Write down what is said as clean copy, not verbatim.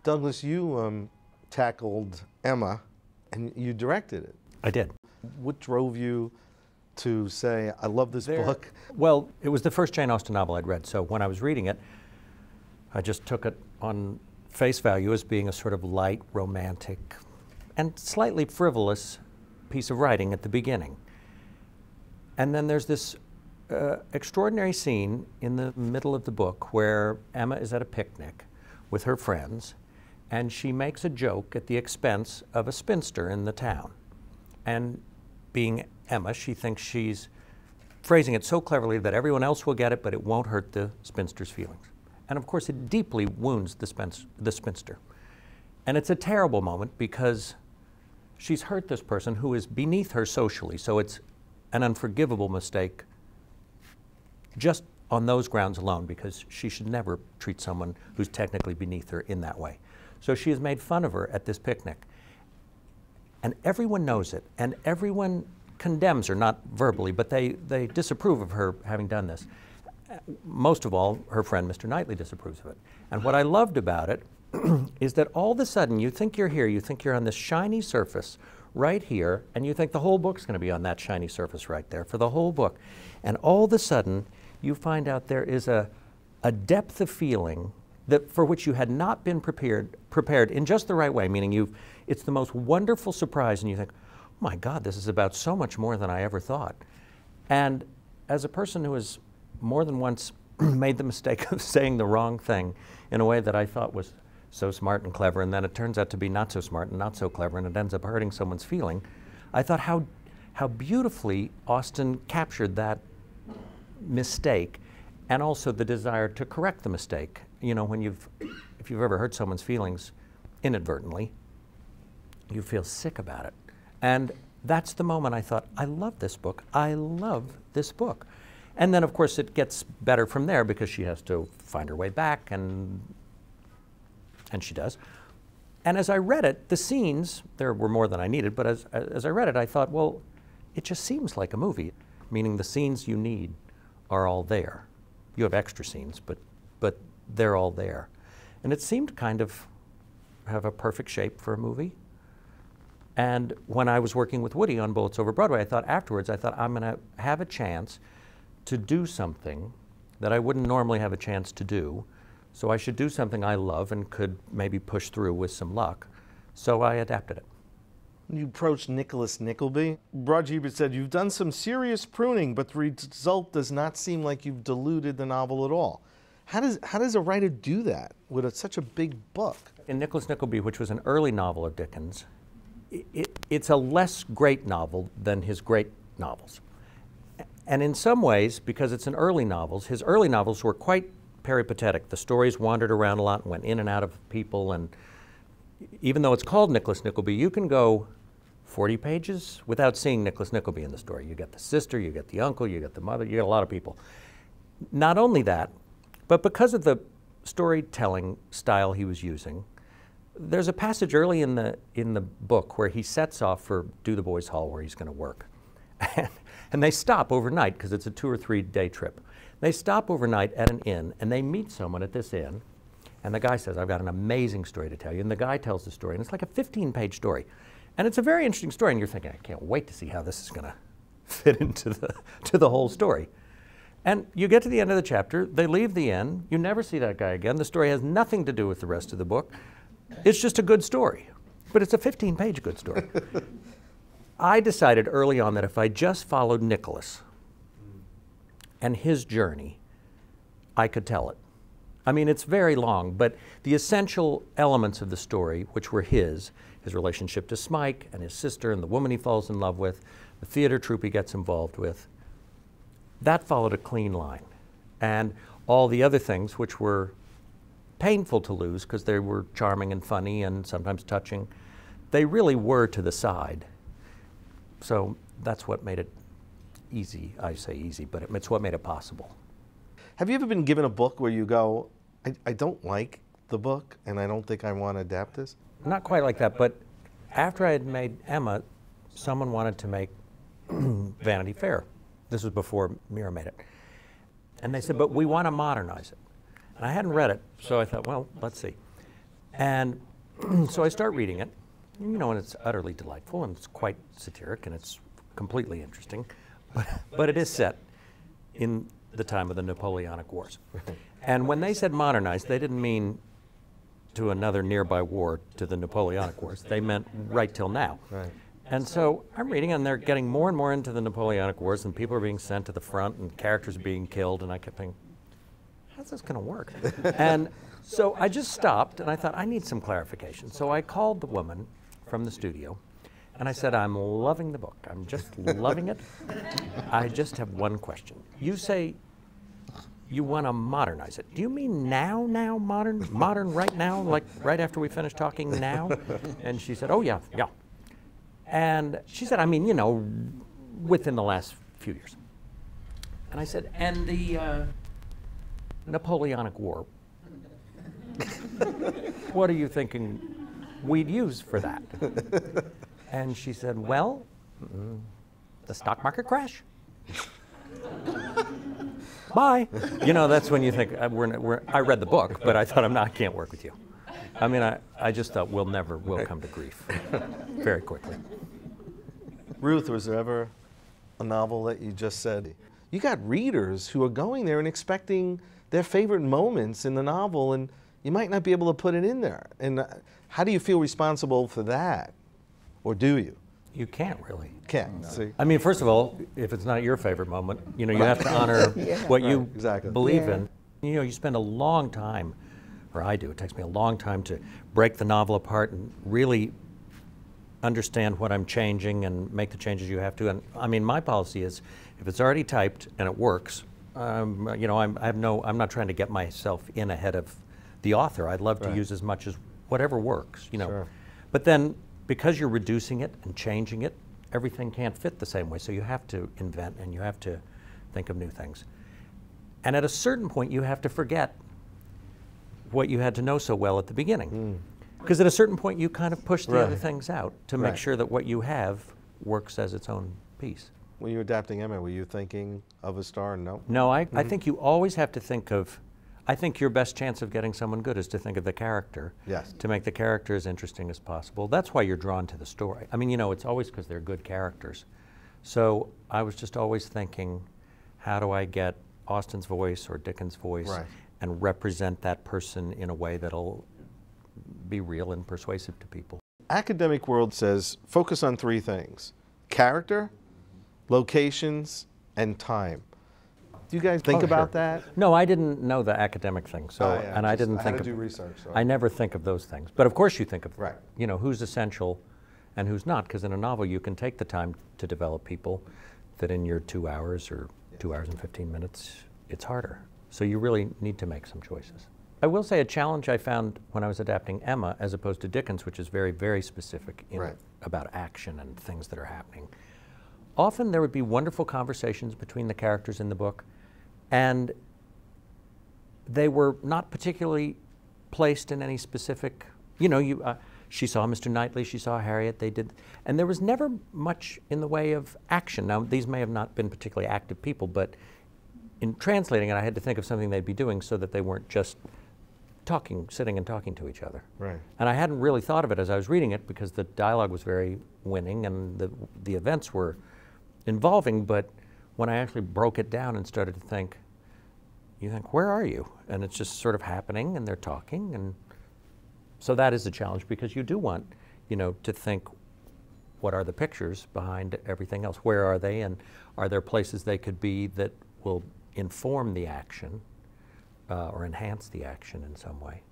Douglas, you tackled Emma, and you directed it. I did. What drove you to say, I love this book? Well, it was the first Jane Austen novel I'd read, so when I was reading it, I just took it on face value as being a sort of light, romantic, and slightly frivolous piece of writing at the beginning. And then there's this extraordinary scene in the middle of the book where Emma is at a picnic with her friends, and she makes a joke at the expense of a spinster in the town. And being Emma, she thinks she's phrasing it so cleverly that everyone else will get it, but it won't hurt the spinster's feelings. And of course, it deeply wounds the spinster. And it's a terrible moment because she's hurt this person who is beneath her socially, so it's an unforgivable mistake just on those grounds alone, because she should never treat someone who's technically beneath her in that way. So she has made fun of her at this picnic. And everyone knows it, and everyone condemns her, not verbally, but they disapprove of her having done this. Most of all, her friend Mr. Knightley disapproves of it. And what I loved about it is that all of a sudden you think you're here, you think you're on this shiny surface right here, and you think the whole book's going to be on that shiny surface right there for the whole book. And all of a sudden you find out there is a depth of feeling that for which you had not been prepared in just the right way, meaning it's the most wonderful surprise, and you think, oh my God, this is about so much more than I ever thought. And as a person who has more than once made the mistake of saying the wrong thing in a way that I thought was so smart and clever, and then it turns out to be not so smart and not so clever, and it ends up hurting someone's feeling, I thought how beautifully Austen captured that mistake, and also the desire to correct the mistake. You know, if you've ever hurt someone's feelings inadvertently, you feel sick about it. And that's the moment I thought, I love this book. I love this book. And then, of course, it gets better from there because she has to find her way back, and she does. And as I read it, the scenes, there were more than I needed, but as I read it, I thought, well, it just seems like a movie, meaning the scenes you need are all there. You have extra scenes, but they're all there. And it seemed kind of have a perfect shape for a movie. And when I was working with Woody on Bullets Over Broadway, I thought afterwards, I'm going to have a chance to do something that I wouldn't normally have a chance to do. So I should do something I love and could maybe push through with some luck. So I adapted it. You approached Nicholas Nickleby. Roger Ebert said, you've done some serious pruning, but the result does not seem like you've diluted the novel at all. How does a writer do that with such a big book? In Nicholas Nickleby, which was an early novel of Dickens, it's a less great novel than his great novels. And in some ways, because it's an early novels, his early novels were quite peripatetic. The stories wandered around a lot and went in and out of people, and even though it's called Nicholas Nickleby, you can go 40 pages without seeing Nicholas Nickleby in the story. You get the sister, you get the uncle, you get the mother, you get a lot of people. Not only that, but because of the storytelling style he was using, there's a passage early in the book where he sets off for Dotheboys Hall, where he's going to work. And they stop overnight because it's a 2 or 3 day trip. They stop overnight at an inn, and they meet someone at this inn, and the guy says, I've got an amazing story to tell you. And the guy tells the story, and it's like a 15-page story. And it's a very interesting story, and you're thinking, I can't wait to see how this is going to fit into the whole story. And you get to the end of the chapter, they leave the inn, you never see that guy again. The story has nothing to do with the rest of the book. It's just a good story, but it's a 15-page good story. I decided early on that if I just followed Nicholas and his journey, I could tell it. I mean, it's very long, but the essential elements of the story, which were his relationship to Smike and his sister and the woman he falls in love with, the theater troupe he gets involved with, that followed a clean line. And all the other things, which were painful to lose because they were charming and funny and sometimes touching, they really were to the side. So that's what made it easy. I say easy, but it's what made it possible. Have you ever been given a book where you go, I don't like the book and I don't think I want to adapt this? Not quite like that, but after I had made Emma, someone wanted to make Vanity Fair. This was before Mira made it. And they said, but we want to modernize it. And I hadn't read it, so I thought, well, let's see. And so I start reading it, you know, and it's utterly delightful, and it's quite satiric, and it's completely interesting. But it is set in the time of the Napoleonic Wars. And when they said modernize, they didn't mean to another nearby war, to the Napoleonic Wars. They meant right till now. Right. And so I'm reading, and they're getting more and more into the Napoleonic Wars, and people are being sent to the front, and characters are being killed, and I kept thinking, how's this going to work? And so I just stopped, and I thought, I need some clarification. So I called the woman from the studio, and I said, I'm loving the book. I'm just loving it. I just have one question. You say you want to modernize it. Do you mean now, modern? Modern right now, like right after we finish talking now? And she said, oh, yeah. And she said, I mean, you know, within the last few years. And I said, and the Napoleonic War, what are you thinking we'd use for that? And she said, well, the stock market crash. Bye. You know, that's when you think, I read the book, but I thought, I can't work with you. I mean, I just thought we'll come to grief very quickly. Ruth, was there ever a novel that you just said, you got readers who are going there and expecting their favorite moments in the novel, and you might not be able to put it in there? And how do you feel responsible for that? Or do you? You can't really. Can't. No. See? I mean, first of all, if it's not your favorite moment, you know, you have to honor what you believe in. You know, you spend a long time, or I do, it takes me a long time to break the novel apart and really understand what I'm changing and make the changes you have to. And I mean, my policy is, if it's already typed and it works, you know, I'm not trying to get myself in ahead of the author. I'd love to use as much as whatever works, you know. Sure. But then, because you're reducing it and changing it, everything can't fit the same way. So you have to invent and you have to think of new things. And at a certain point, you have to forget what you had to know so well at the beginning. Because at a certain point, you kind of push the other things out to make sure that what you have works as its own piece. When you were adapting Emma, were you thinking of a star? No? No, I think you always have to think of, I think your best chance of getting someone good is to think of the character. Yes. To make the character as interesting as possible. That's why you're drawn to the story. I mean, you know, it's always because they're good characters. So I was just always thinking, how do I get Austen's voice or Dickens' voice and represent that person in a way that'll be real and persuasive to people? Academic world says focus on three things: character, locations, and time. Do you guys think about that? No, I didn't know the academic thing, so and I didn't think of do research. So. I never think of those things, but of course you think of you know, who's essential and who's not, because in a novel you can take the time to develop people that in your 2 hours or 2 hours and 15 minutes it's harder. So you really need to make some choices. I will say a challenge I found when I was adapting Emma, as opposed to Dickens, which is very, very specific about action and things that are happening. Often there would be wonderful conversations between the characters in the book, and they were not particularly placed in any specific, you know, she saw Mr. Knightley, she saw Harriet, they did, and there was never much in the way of action. Now, these may have not been particularly active people, but in translating it, I had to think of something they'd be doing so that they weren't just sitting and talking to each other. Right. And I hadn't really thought of it as I was reading it, because the dialogue was very winning and the events were involving, but when I actually broke it down and started to think, you think, where are you? And it's just sort of happening and they're talking, and so that is a challenge, because you do want, you know, to think, what are the pictures behind everything else? Where are they, and are there places they could be that will inform the action or enhance the action in some way?